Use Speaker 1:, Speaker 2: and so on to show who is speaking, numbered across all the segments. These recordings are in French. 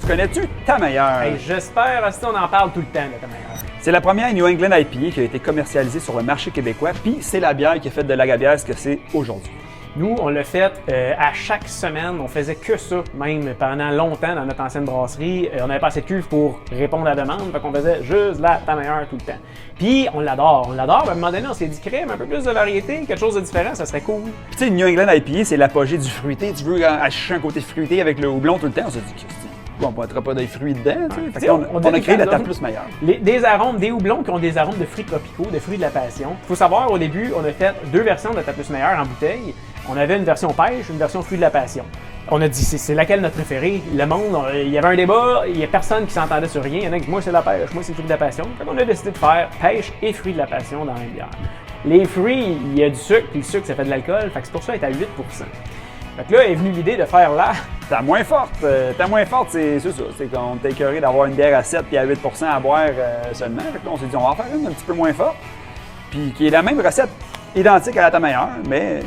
Speaker 1: connais-tu ta meilleure?
Speaker 2: Hey, j'espère, aussi on en parle tout le temps de ta meilleure.
Speaker 1: C'est la première New England IPA qui a été commercialisée sur le marché québécois, puis c'est la bière qui a fait de l'Agabière ce que c'est aujourd'hui.
Speaker 2: Nous, on l'a fait à chaque semaine. On faisait que ça, même pendant longtemps dans notre ancienne brasserie. On n'avait pas assez de cuves pour répondre à la demande, fait qu'on faisait juste la ta meilleure tout le temps. Puis on l'adore, on l'adore. À un moment donné, on s'est dit crème, un peu plus de variété, quelque chose de différent, ça serait cool.
Speaker 1: Tu sais, New England IPA, c'est l'apogée du fruité. Tu veux acheter un côté fruité avec le houblon tout le temps. On s'est dit, Christy, on ne mettra pas des fruits dedans. Tu sais. On a créé la Ta Plus meilleure.
Speaker 2: Des arômes, des houblons qui ont des arômes de fruits tropicaux, de fruits de la passion. Il faut savoir, au début, on a fait 2 versions de Ta Plus meilleure en bouteille. On avait une version pêche, une version fruits de la passion. On a dit, c'est laquelle notre préférée? Le monde, il y avait un débat, il n'y a personne qui s'entendait sur rien. Il y en a qui disent, moi c'est la pêche, moi c'est le fruit de la passion. Donc on a décidé de faire pêche et fruits de la passion dans la même bière. Les fruits, il y a du sucre, puis le sucre ça fait de l'alcool, fait que c'est pour ça qu'elle est à 8%. Fait que là est venue l'idée de faire là.
Speaker 1: Ta moins forte, c'est ça. C'est qu'on était écœuré d'avoir une bière à 7 et à 8% à boire seulement. Fait que là, on s'est dit, on va en faire une un petit peu moins forte. Puis qui est la même recette identique à la Ta meilleure, mais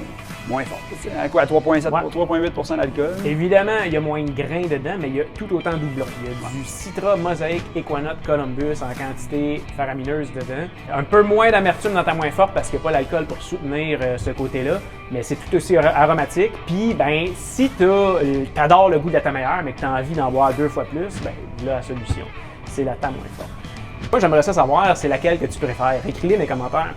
Speaker 1: moins forte. À quoi? À 3,7, 3,8% d'alcool.
Speaker 2: Évidemment, il y a moins de grains dedans, mais il y a tout autant de doublons. Il y a du Citra, Mosaïque, Equanote, Columbus en quantité faramineuse dedans. Un peu moins d'amertume dans ta moins forte parce qu'il n'y a pas l'alcool pour soutenir ce côté-là, mais c'est tout aussi aromatique. Puis, ben, si tu adores le goût de la Ta meilleure, mais que tu as envie d'en boire 2 fois plus, ben, là, la solution, c'est la Ta moins forte. Moi, j'aimerais ça savoir, c'est laquelle que tu préfères. Écris-les dans les commentaires.